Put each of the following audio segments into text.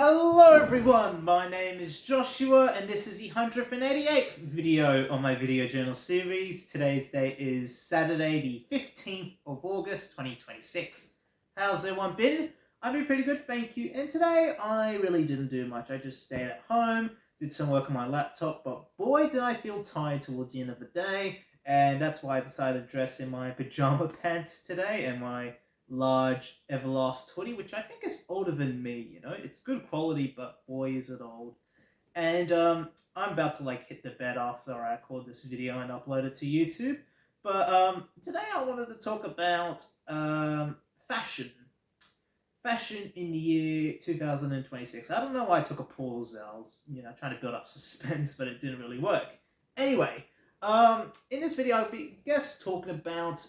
Hello everyone, my name is Joshua and this is the 188th video on my video journal series. Today's date is Saturday the 15th of August 2026. How's everyone been? I've been pretty good, thank you. And today I really didn't do much. I just stayed at home, did some work on my laptop, but boy did I feel tired towards the end of the day. And that's why I decided to dress in my pajama pants today and my large Everlast hoodie, which I think is older than me, It's good quality, but boy is it old. And I'm about to hit the bed after I record this video and upload it to YouTube. But today I wanted to talk about fashion. Fashion in the year 2026. I don't know why I took a pause there. I was, trying to build up suspense, but it didn't really work. Anyway, in this video, I'll be talking about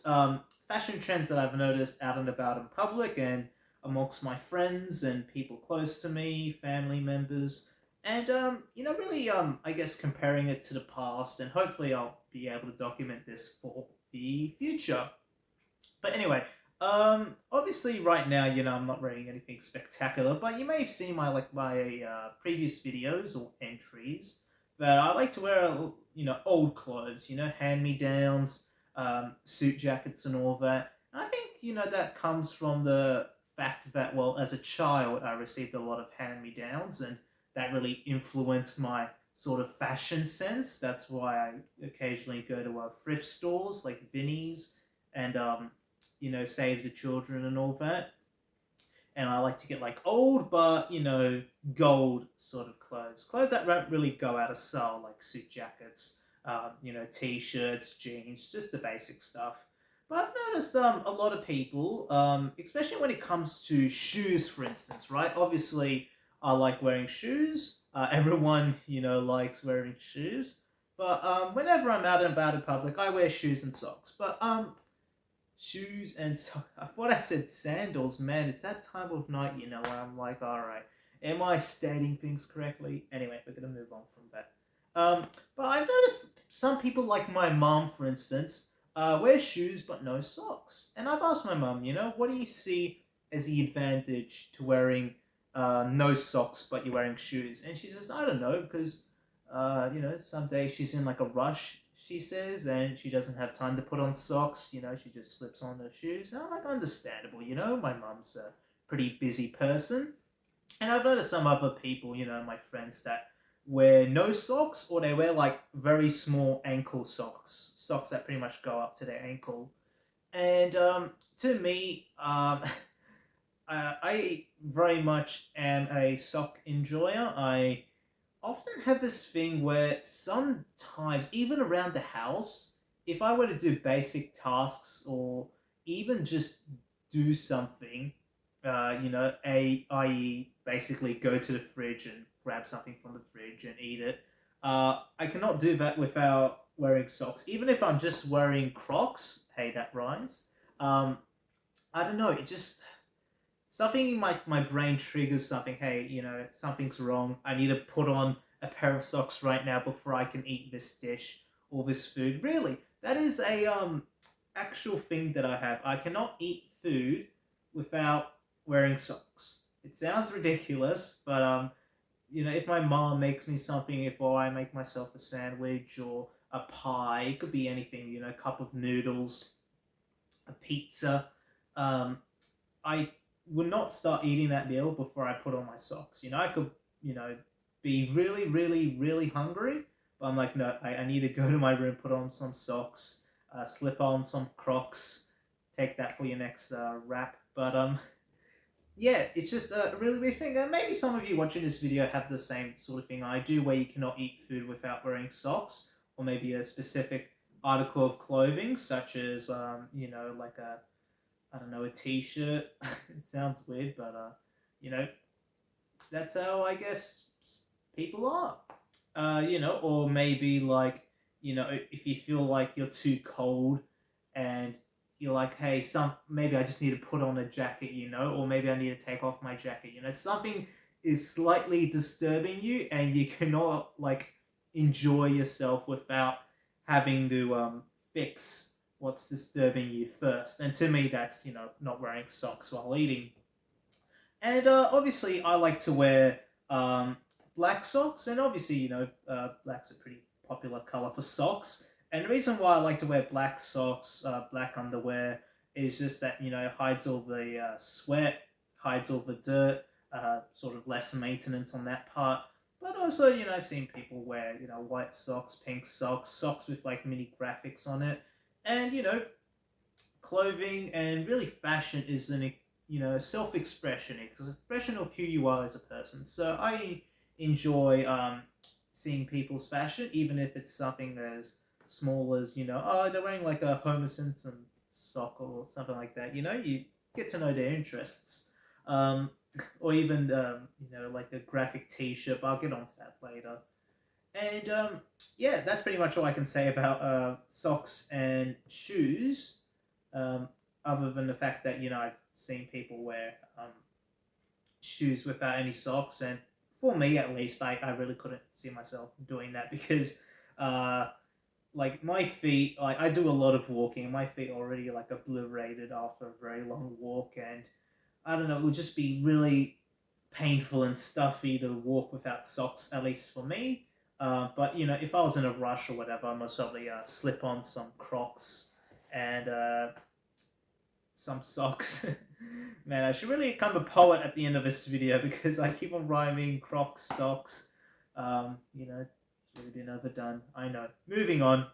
fashion trends that I've noticed out and about in public and amongst my friends and people close to me, family members, and really, I guess comparing it to the past, and hopefully I'll be able to document this for the future. But anyway, obviously right now, I'm not wearing anything spectacular, but you may have seen my previous videos or entries. But I like to wear, old clothes, hand-me-downs, suit jackets and all that. And I think, that comes from the fact that, well, as a child, I received a lot of hand-me-downs, and that really influenced my sort of fashion sense. That's why I occasionally go to thrift stores like Vinnie's and, Save the Children and all that. And I like to get old but gold sort of clothes that won't really go out of style, like suit jackets, t-shirts, jeans, just the basic stuff. But I've noticed a lot of people, especially when it comes to shoes, for instance, right? Obviously, I like wearing shoes. Everyone likes wearing shoes. But whenever I'm out and about in public, I wear shoes and socks. But shoes and what I said, sandals, man, it's that time of night, where I'm like, all right, am I stating things correctly? Anyway, we're gonna move on from that. But I've noticed some people, like my mom, for instance, wear shoes but no socks. And I've asked my mom, what do you see as the advantage to wearing no socks but you're wearing shoes? And she says, I don't know, because some days she's in a rush, she says, and she doesn't have time to put on socks, she just slips on her shoes. And I'm like, understandable, my mum's a pretty busy person. And I've noticed some other people, my friends, that wear no socks, or they wear very small ankle socks that pretty much go up to their ankle. And to me, I very much am a sock enjoyer. I often have this thing where sometimes, even around the house, if I were to do basic tasks or even just do something, i.e., basically go to the fridge and grab something from the fridge and eat it, I cannot do that without wearing socks. Even if I'm just wearing Crocs, hey, that rhymes. I don't know, it just something in my brain triggers something. Hey, something's wrong. I need to put on a pair of socks right now before I can eat this dish or this food. Really, that is a actual thing that I have. I cannot eat food without wearing socks. It sounds ridiculous, but if my mom makes me something, if I make myself a sandwich or a pie, it could be anything. A cup of noodles, a pizza. I would not start eating that meal before I put on my socks. I could, be really, really, really hungry, but I'm like, no, I need to go to my room, put on some socks, slip on some Crocs, take that for your next wrap. But yeah, it's just a really weird thing. And maybe some of you watching this video have the same sort of thing I do, where you cannot eat food without wearing socks, or maybe a specific article of clothing, such as, I don't know, a t-shirt. It sounds weird, but, that's how I guess people are. Or maybe if you feel like you're too cold and you're like, hey, maybe I just need to put on a jacket, or maybe I need to take off my jacket, something is slightly disturbing you and you cannot enjoy yourself without having to fix what's disturbing you first. And to me, that's, not wearing socks while eating. And obviously, I like to wear black socks, and obviously, black's a pretty popular color for socks. And the reason why I like to wear black socks, black underwear, is just that it hides all the sweat, hides all the dirt, sort of less maintenance on that part. But also, I've seen people wear white socks, pink socks, socks with like mini graphics on it, and clothing and really fashion is an self-expression. It's an expression of who you are as a person. So I enjoy seeing people's fashion, even if it's something as small as oh, they're wearing like a Homer Simpson sock or something like that. You get to know their interests, um, or even like a graphic T-shirt. But I'll get onto that later. And yeah, that's pretty much all I can say about socks and shoes. Um, Other than the fact that I've seen people wear shoes without any socks, and for me at least, I really couldn't see myself doing that because uh, like my feet, like I do a lot of walking. My feet are already like obliterated after a very long walk, and I don't know, it would just be really painful and stuffy to walk without socks, at least for me. But if I was in a rush or whatever, I must probably slip on some Crocs and some socks. Man, I should really become a poet at the end of this video because I keep on rhyming Crocs, socks. It's really been overdone. I know. Moving on.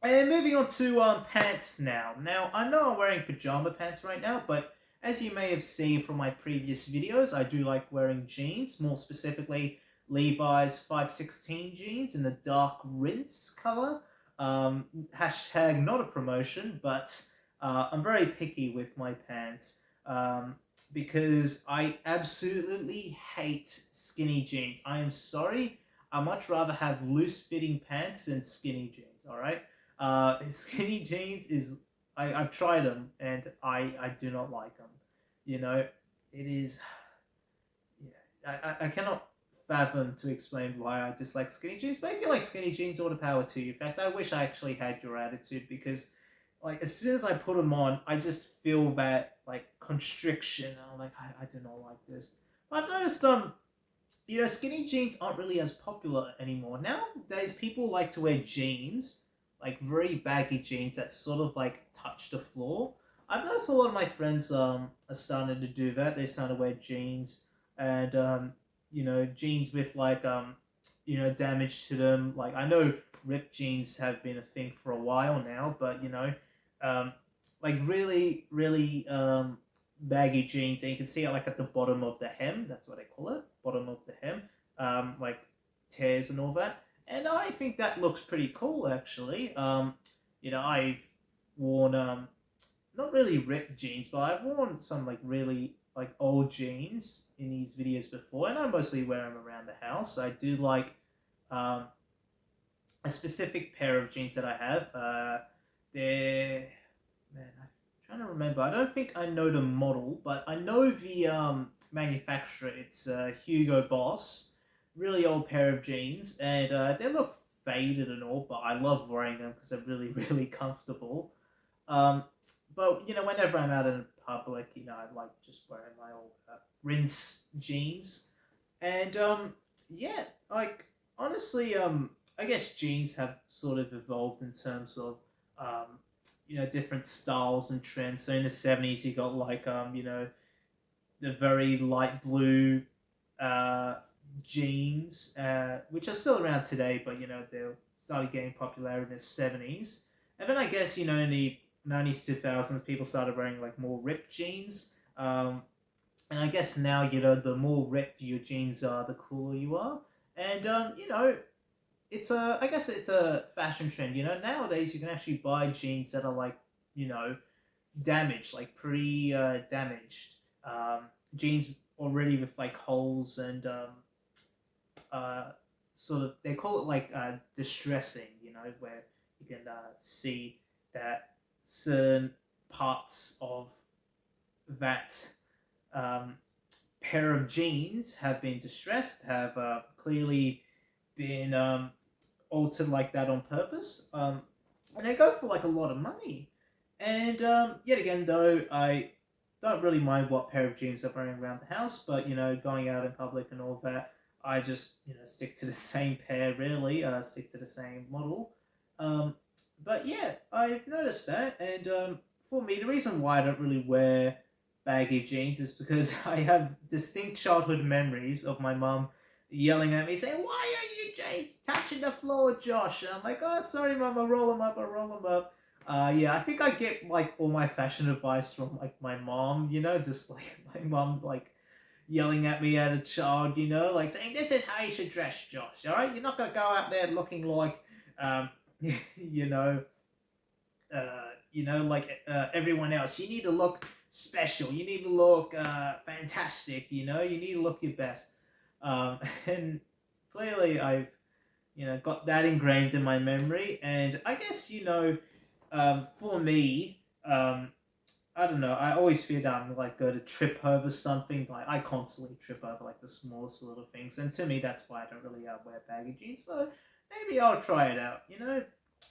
And moving on to pants now. Now, I know I'm wearing pajama pants right now, but as you may have seen from my previous videos, I do like wearing jeans, more specifically Levi's 516 jeans in the dark rinse color. Hashtag not a promotion, but I'm very picky with my pants because I absolutely hate skinny jeans. I am sorry. I much rather have loose fitting pants than skinny jeans, all right? Skinny jeans is I've tried them and I do not like them. It is yeah, I cannot fathom to explain why I dislike skinny jeans. But if you like skinny jeans, all the power to you. In fact, I wish I actually had your attitude because like as soon as I put them on, I just feel that like constriction. I'm like I do not like this. But I've noticed skinny jeans aren't really as popular anymore. Nowadays, people like to wear jeans, like very baggy jeans that sort of like touch the floor. I've noticed a lot of my friends are starting to do that. They started to wear jeans and jeans with like damage to them. Like I know ripped jeans have been a thing for a while now, but um, like really really baggy jeans, and you can see it like at the bottom of the hem. That's what they call it, bottom of the hem, like tears and all that. And I think that looks pretty cool, actually. I've worn not really ripped jeans, but I've worn some like really like old jeans in these videos before, and I mostly wear them around the house. I do like um, a specific pair of jeans that I have. They're man, I'm trying to remember. I don't think I know the model, but I know the manufacturer. It's Hugo Boss. Really old pair of jeans, and they look faded and all, but I love wearing them because they're really, really comfortable. Um, but whenever I'm out in public, I like just wearing my old rinse jeans, and yeah, like honestly, I guess jeans have sort of evolved in terms of different styles and trends. So in the 70s, you got like the very light blue uh, jeans, which are still around today, but they started getting popular in the 70s. And then I guess in the 90s, 2000s, people started wearing like more ripped jeans. And I guess now the more ripped your jeans are, the cooler you are. And it's a I guess it's a fashion trend. Nowadays you can actually buy jeans that are like you know damaged, like pretty damaged jeans already with like holes and sort of they call it like distressing. Where you can see that certain parts of that um, pair of jeans have been distressed, have clearly been altered like that on purpose, and they go for like a lot of money. And yet again, though, I don't really mind what pair of jeans I'm wearing around the house, but going out in public and all that, I just stick to the same pair. Really, stick to the same model. Um, but yeah, I've noticed that, and for me, the reason why I don't really wear baggy jeans is because I have distinct childhood memories of my mum yelling at me, saying, "Why are you touching the floor, Josh?" And I'm like, "Oh, sorry, mum. I roll them up. I roll them up." Yeah, I think I get like all my fashion advice from like my mom. Just like my mom like yelling at me as a child. Like saying, "This is how you should dress, Josh. All right, you're not gonna go out there looking like, um, you know, like everyone else. You need to look special. You need to look fantastic. You need to look your best." And clearly, I've got that ingrained in my memory, and I guess for me, I don't know. I always fear that I'm like going to trip over something. Like I constantly trip over like the smallest little things, and to me, that's why I don't really wear baggy jeans. But maybe I'll try it out.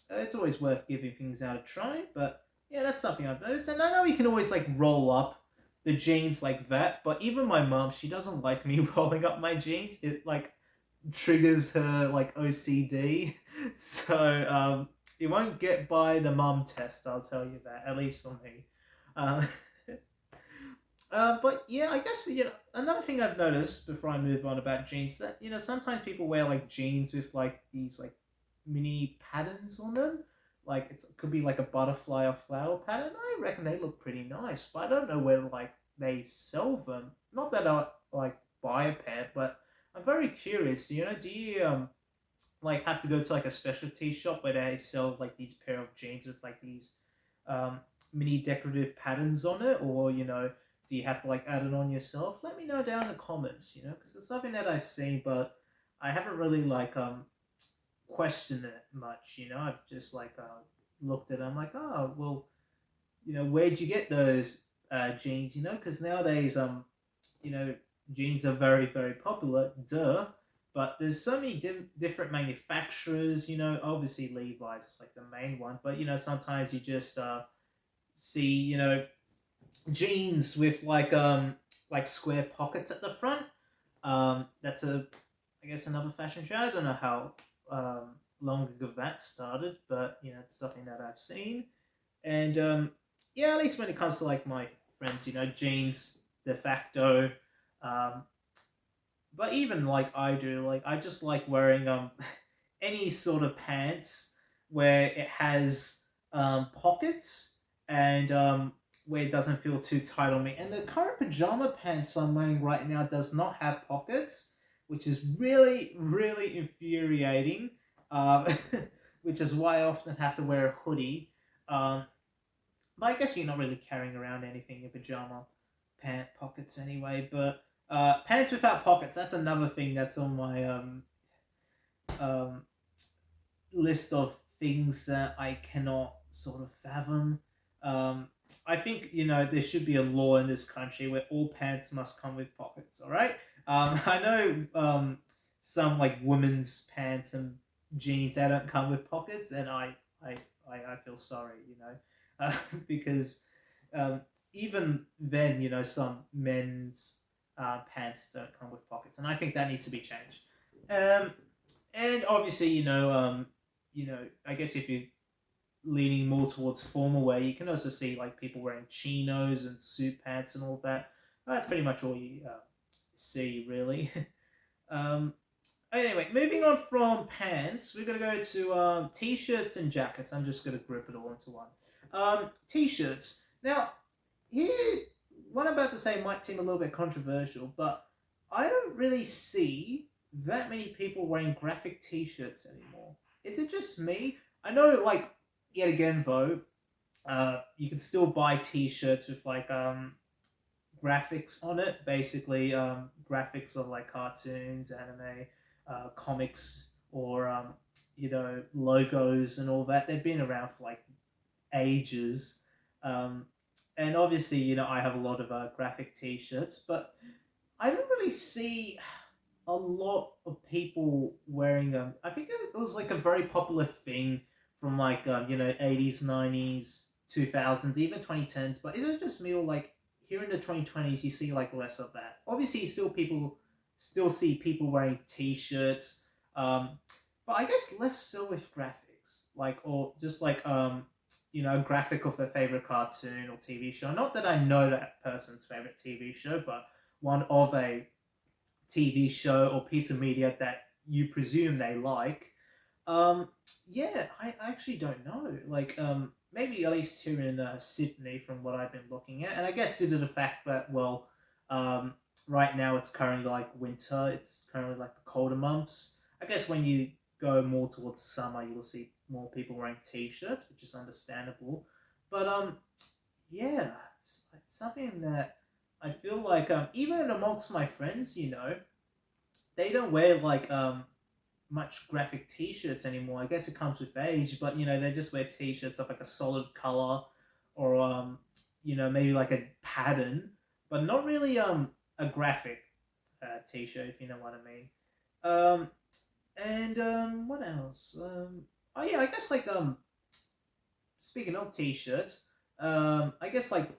It's always worth giving things out a try. But yeah, that's something I've noticed, and I know you can always like roll up the jeans like that. But even my mom, she doesn't like me rolling up my jeans. It like triggers her like OCD. So it won't get by the mum test. I'll tell you that, at least for me. Um, but yeah, I guess another thing I've noticed before I move on about jeans that sometimes people wear like jeans with like these like mini patterns on them. Like it could be like a butterfly or flower pattern. I reckon they look pretty nice, but I don't know where like they sell them. Not that I like buy a pair, but I'm very curious. Do you like have to go to like a specialty shop where they sell like these pair of jeans with like these um, mini decorative patterns on it, or do you have to like add it on yourself? Let me know down in the comments. Because it's something that I've seen, but I haven't really like questioned it much. I've just like looked at it. I'm like, oh well, where'd you get those jeans? Because nowadays you know, jeans are very, very popular, duh. But there's so many different manufacturers. Obviously Levi's is like the main one, but sometimes you just see jeans with like square pockets at the front. That's I guess another fashion trend. I don't know how long ago that started, but it's something that I've seen. And yeah, at least when it comes to like my friends, jeans de facto. Um, but even like I do, like I just like wearing any sort of pants where it has pockets and where it doesn't feel too tight on me. And the current pajama pants I'm wearing right now does not have pockets, which is really, really infuriating. Which is why I often have to wear a hoodie. Um, but I guess you're not really carrying around anything in pajama pant pockets anyway. But pants without pockets, that's another thing that's on my um, list of things that I cannot sort of fathom. Um, I think there should be a law in this country where all pants must come with pockets. All right. I know some like women's pants and jeans that don't come with pockets, and I feel sorry, because um, even then, some men's pants don't come with pockets, and I think that needs to be changed. Um, and obviously, I guess if you're leaning more towards formal wear, you can also see like people wearing chinos and suit pants and all that. That's pretty much all you see, really. um, anyway, moving on from pants, we're gonna go to t-shirts and jackets. I'm just gonna group it all into one. T-shirts. Now, here, what I'm about to say might seem a little bit controversial, but I don't really see that many people wearing graphic t-shirts anymore. Is it just me? I know, like, yet again, though, you can still buy t-shirts with, like, graphics on it. Basically, graphics of, like, cartoons, anime, comics, or, logos and all that. They've been around for, like, ages. Um, and obviously, I have a lot of graphic t-shirts, but I don't really see a lot of people wearing them. I think it was like a very popular thing from like 80s, 90s, 2000s, even 2010s. But is it just me or like here in the 2020s, you see like less of that. Obviously, still see people wearing t-shirts, um, but I guess less so with graphics, like or just like a graphic of their favorite cartoon or TV show. Not that I know that person's favorite TV show, but one of a TV show or piece of media that you presume they like. Um, yeah, I actually don't know. Like, maybe at least here in Sydney, from what I've been looking at, and I guess due to the fact that, well, um, right now it's currently like winter. It's currently like the colder months. I guess when you go more towards summer, you'll see more people wearing t-shirts, which is understandable. But yeah, it's something that I feel like even amongst my friends, they don't wear like much graphic t-shirts anymore. I guess it comes with age, but they just wear t-shirts of like a solid color or maybe like a pattern, but not really a graphic t-shirt, if you know what I mean. And what else? Oh yeah, I guess like speaking of t-shirts, I guess like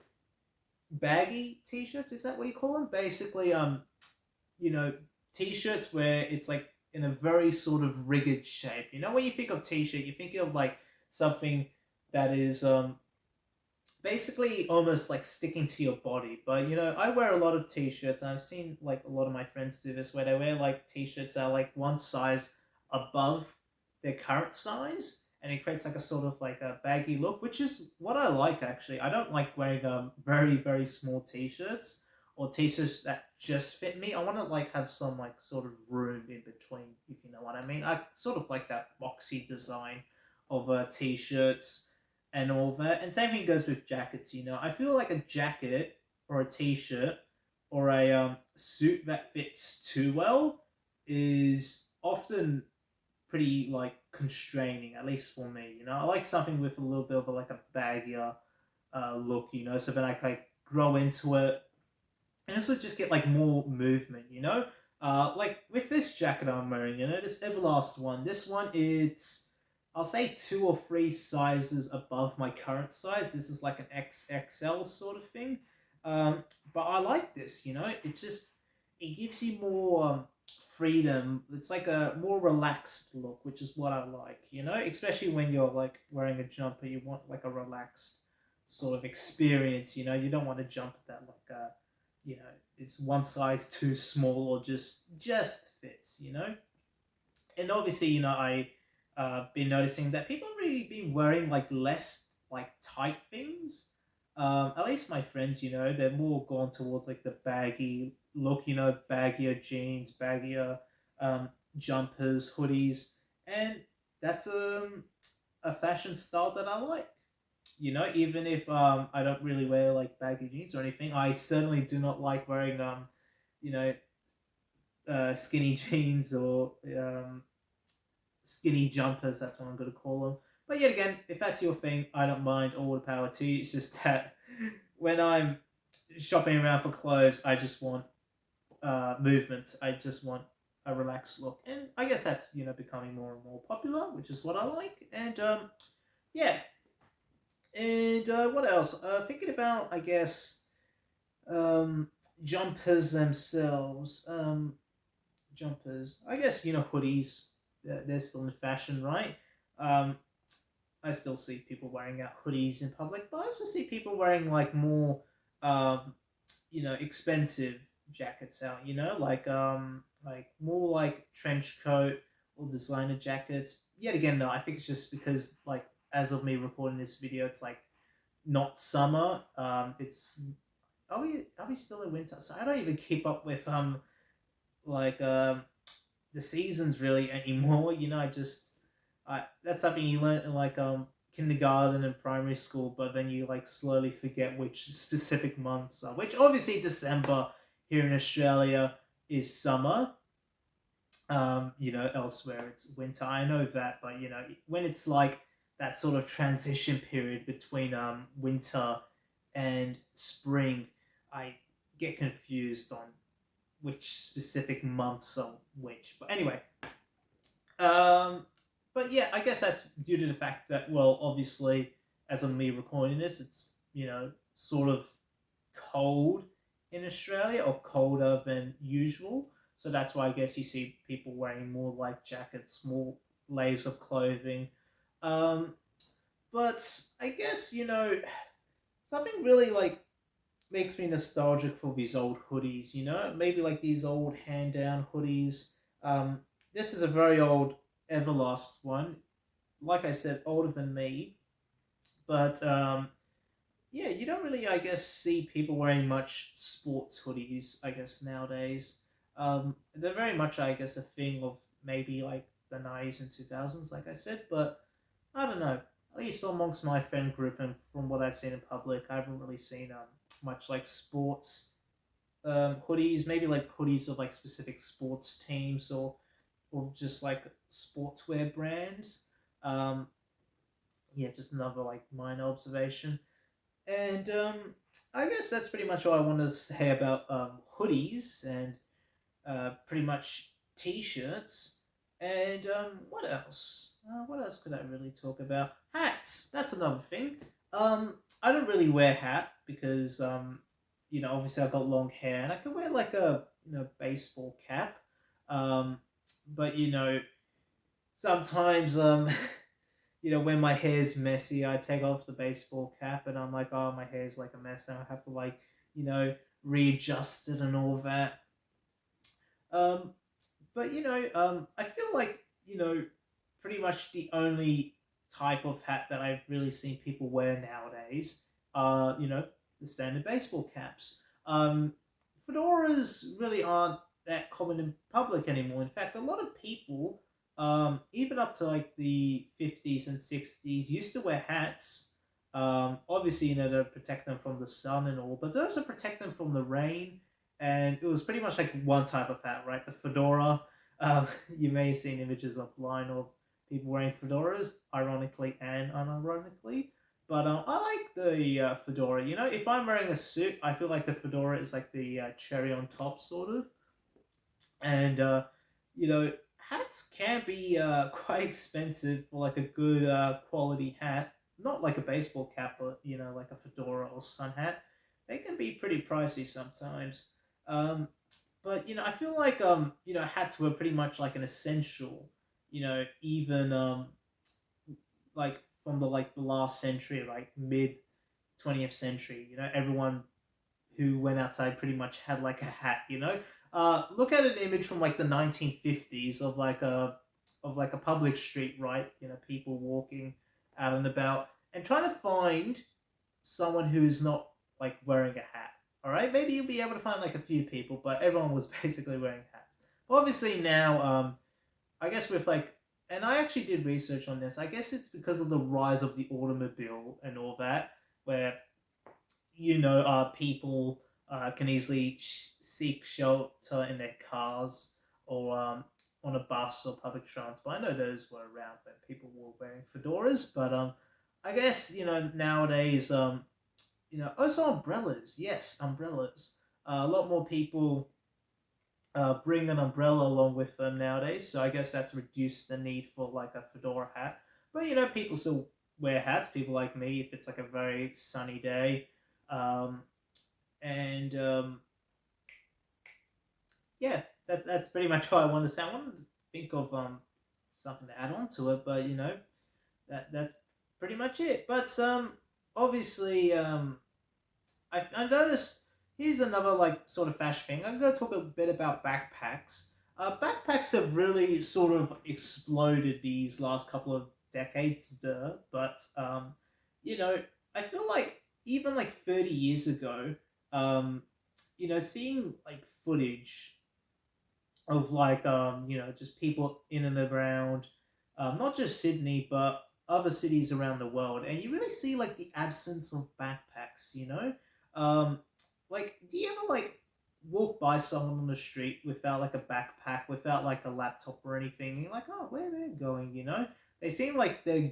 baggy t-shirts, is that what you call them? Basically you know, t-shirts where it's like in a very sort of rigid shape. When you think of t-shirt, you think of like something that is basically almost like sticking to your body. But I wear a lot of t-shirts, and I've seen like a lot of my friends do this, where they wear like t-shirts that are like one size above their current size, and it creates like a sort of like a baggy look, which is what I like actually. I don't like wearing very very small t-shirts or t-shirts that just fit me. I want to like have some like sort of room in between, if you know what I mean. I sort of like that boxy design of t-shirts and all that. And same thing goes with jackets. I feel like a jacket or a t-shirt or a suit that fits too well is often pretty like constraining, at least for me. I like something with a little bit of like a baggier look. So then I can like grow into it and also just get like more movement. Like with this jacket I'm wearing, this Everlast one. This one, it's, I'll say, two or three sizes above my current size. This is like an XXL sort of thing. But I like this. It gives you more freedom. It's like a more relaxed look, which is what I like. Especially when you're like wearing a jumper, you want like a relaxed sort of experience. You don't want a jumper that like you know it's one size too small or just fits. And obviously, I been noticing that people really been wearing like less like tight things. At least my friends, they're more gone towards like the baggy look. Baggier jeans, baggier um, jumpers, hoodies, and that's a fashion style that I like. Even if I don't really wear like baggy jeans or anything, I certainly do not like wearing you know skinny jeans or skinny jumpers. That's what I'm going to call them. But yet again, if that's your thing, I don't mind. All the power to you. It's just that when I'm shopping around for clothes, I just want movements. I just want a relaxed look, and I guess that's becoming more and more popular, which is what I like. And yeah. And what else? Thinking about, I guess, um, jumpers themselves. Jumpers. I guess hoodies. They're still in fashion, right? Um, I still see people wearing out hoodies in public, but I also see people wearing like more, um, expensive jackets out. Like more like trench coat or designer jackets. Yet again, no, I think it's just because like as of me recording this video, it's like not summer. It's are we still in winter? So I don't even keep up with like the seasons really anymore. I just I that's something you learn in like kindergarten and primary school, but then you like slowly forget which specific months are. Which obviously December here in Australia is summer. Elsewhere it's winter. I know that, but when it's like that sort of transition period between winter and spring, I get confused on which specific months are which. But anyway, um, but yeah, I guess that's due to the fact that, well, obviously, as of me recording this, it's sort of cold in Australia, or colder than usual. So that's why I guess you see people wearing more light jackets, more layers of clothing. Um, but I guess, something really like makes me nostalgic for these old hoodies, maybe like these old hand down hoodies. Um, this is a very old Everlast one. Like I said, older than me, but yeah, you don't really, I guess, see people wearing much sports hoodies, I guess, nowadays. They're very much, I guess, a thing of maybe like the 90s and 2000s, like I said, but I don't know. At least amongst my friend group and from what I've seen in public, I haven't really seen much like sports hoodies, maybe like hoodies of like specific sports teams or just like sportswear brands. Um, yeah, just another like minor observation. And I guess that's pretty much all I want to say about hoodies and pretty much t-shirts. And what else? What else could I really talk about? Hats. That's another thing. I don't really wear hat because obviously I've got long hair and I can wear like a baseball cap. Um, but sometimes when my hair's messy, I take off the baseball cap and I'm like, oh, my hair's like a mess now. I have to like you know readjust it and all that. Um, but I feel like pretty much the only type of hat that I've really seen people wear nowadays are the standard baseball caps. Fedoras really aren't that common in public anymore. In fact, a lot of people, even up to like the 50s and 60s, used to wear hats. Obviously, to protect them from the sun and all, but to also protect them from the rain. And it was pretty much like one type of hat, right? The fedora. You may have seen images offline of people wearing fedoras, ironically and unironically. But I like the fedora. If I'm wearing a suit, I feel like the fedora is like the cherry on top, sort of. And hats can be quite expensive for like a good quality hat. Not like a baseball cap, but like a fedora or sun hat. They can be pretty pricey sometimes. Um, but I feel like hats were pretty much like an essential. Even like from the last century, like mid 20th century. Everyone who went outside pretty much had like a hat. Look at an image from like the 1950s of like a public street, right? People walking out and about and trying to find someone who's not like wearing a hat. All right, maybe you'll be able to find like a few people, but everyone was basically wearing hats. Obviously now, I guess with like, and I actually did research on this. I guess it's because of the rise of the automobile and all that, where people can easily seek shelter in their cars or on a bus or public transport. I know those were around when people were wearing fedoras, but I guess nowadays also umbrellas. Yes, umbrellas. A lot more people bring an umbrella along with them nowadays, so I guess that's reduced the need for like a fedora hat. But people still wear hats. People like me, if it's like a very sunny day, um, and yeah, that's pretty much all I wanted to say. I wanted to think of something to add on to it, but that's pretty much it. But obviously I noticed here's another like sort of fashion thing. I'm going to talk a bit about backpacks. Backpacks have really sort of exploded these last couple of decades, but you know, I feel like even like 30 years ago, um, seeing like footage of like just people in and around not just Sydney but other cities around the world, and you really see like the absence of backpacks. Um, like do you ever like walk by someone on the street without like a backpack, without like a laptop or anything? And you're like, oh, where they're going? They seem like they're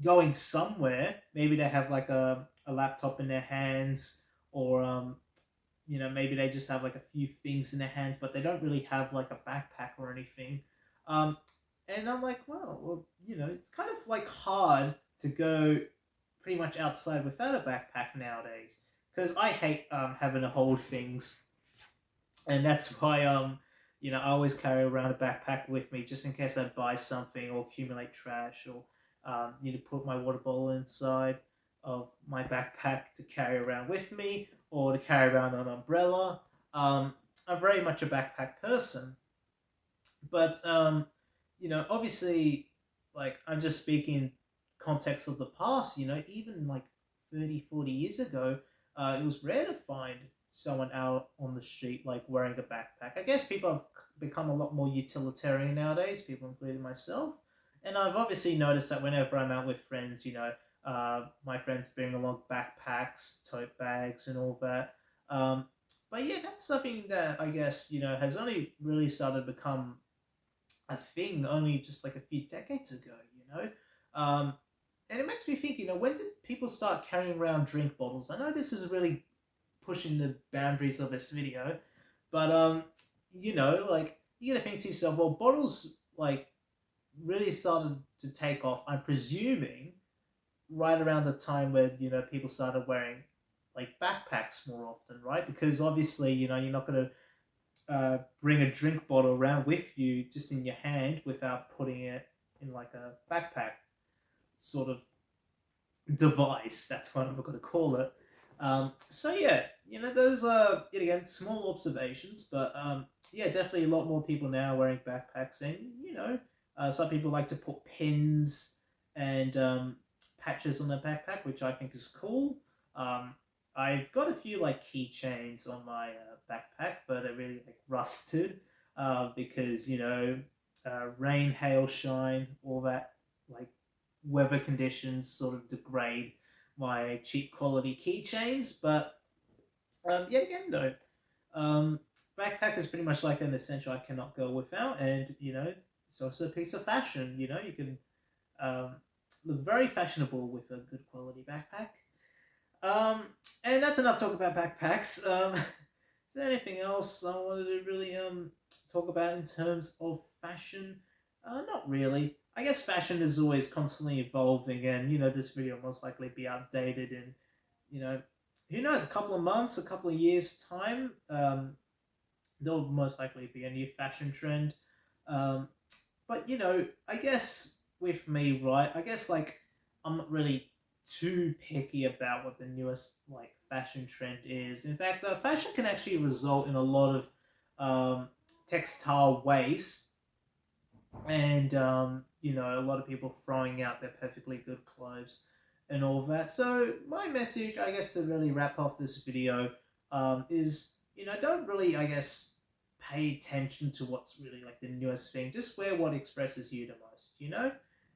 going somewhere. Maybe they have like a laptop in their hands, or maybe they just have like a few things in their hands, but they don't really have like a backpack or anything. Um, and I'm like, well, it's kind of like hard to go pretty much outside without a backpack nowadays. because I hate having to hold things, and that's why I always carry around a backpack with me just in case I buy something or accumulate trash or need to put my water bottle inside of my backpack to carry around with me or to carry around an umbrella. I'm very much a backpack person, but obviously, like I'm just speaking context of the past. Even like 30, 40 years ago, it was rare to find someone out on the street like wearing a backpack. I guess people have become a lot more utilitarian nowadays, people including myself. And I've obviously noticed that whenever I'm out with friends, my friends bring along backpacks, tote bags, and all that. Um, but yeah, that's something that I guess has only really started to become a thing only just like a few decades ago. Um, and it makes me think, when did people start carrying around drink bottles? I know this is really pushing the boundaries of this video, but like you gotta think to yourself, well, bottles like really started to take off. I'm presuming right around the time when people started wearing like backpacks more often, right? Because obviously, you're not gonna bring a drink bottle around with you just in your hand without putting it in like a backpack sort of device. That's what I'm going to call it. So yeah, those are yet again small observations, but yeah, definitely a lot more people now wearing backpacks, and some people like to put pins and patches on their backpack, which I think is cool. Um, I've got a few like keychains on my backpack, but they're really like rusted because rain, hail, shine, all that like weather conditions sort of degrade my cheap quality keychains. But yet again, no. Um, Backpack is pretty much like an essential I cannot go without, and it's also a piece of fashion. You can um, look very fashionable with a good quality backpack. Um, and that's enough talk about backpacks. Is there anything else I wanted to really talk about in terms of fashion? Not really. I guess fashion is always constantly evolving, and this video will most likely be outdated in you know who knows, a couple of months, a couple of years time. There'll most likely be a new fashion trend. Um, but I guess with me, right? I guess like I'm not really too picky about what the newest like fashion trend is. In fact, fashion can actually result in a lot of textile waste, and a lot of people throwing out their perfectly good clothes and all that. So my message, I guess, to really wrap off this video, is don't really, I guess, pay attention to what's really like the newest thing. Just wear what expresses you the most,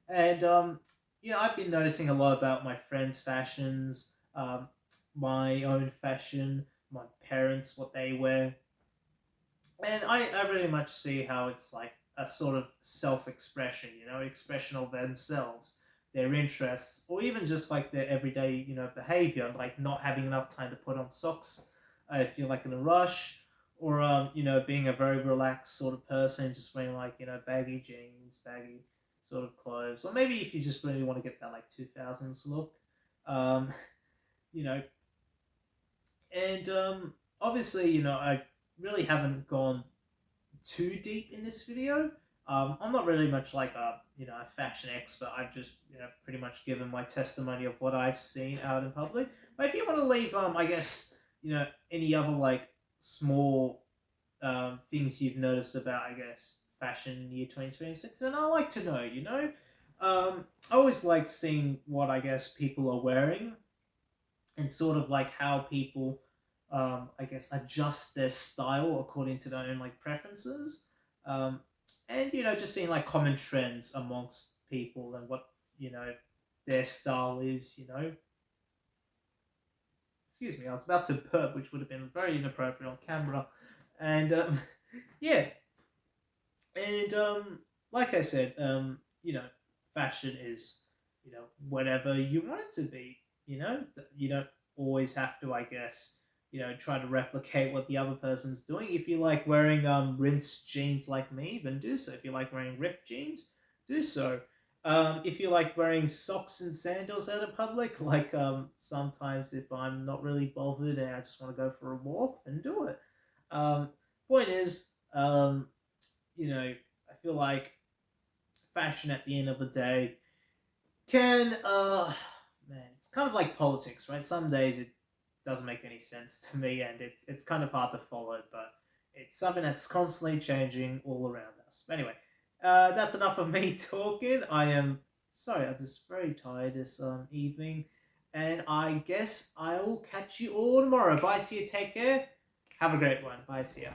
and I've been noticing a lot about my friends' fashions, my own fashion, my parents, what they wear, and I really much see how it's like a sort of self-expression, expression of themselves, their interests, or even just like their everyday, behavior, like not having enough time to put on socks if you're like in a rush, or being a very relaxed sort of person, just wearing like baggy jeans, baggy sort of clothes, or maybe if you just really want to get that like 2000s look, um, you know, and obviously, I really haven't gone too deep in this video. I'm not really much like a fashion expert. I've just pretty much given my testimony of what I've seen out in public. But if you want to leave I guess any other like small things you've noticed about I guess fashion year 2026, then I like to know. I always like seeing what I guess people are wearing and sort of like how people I guess adjust their style according to their own like preferences, um, and just seeing like common trends amongst people and what their style is. Excuse me, I was about to burp, which would have been very inappropriate on camera, and yeah, and like I said, fashion is whatever you want it to be. You don't always have to, I guess, try to replicate what the other person's doing. If you like wearing rinsed jeans like me, then do so. If you like wearing ripped jeans, do so. If you like wearing socks and sandals out in public, like sometimes if I'm not really bothered and I just want to go for a walk, then do it. Um, Point is, I feel like fashion at the end of the day can man, it's kind of like politics, right? Some days it doesn't make any sense to me and it's kind of hard to follow, but it's something that's constantly changing all around us. But anyway, that's enough of me talking. I am sorry, I'm just very tired this evening, and I guess I will catch you all tomorrow. Bye, see you, take care. Have a great one. Bye, see ya.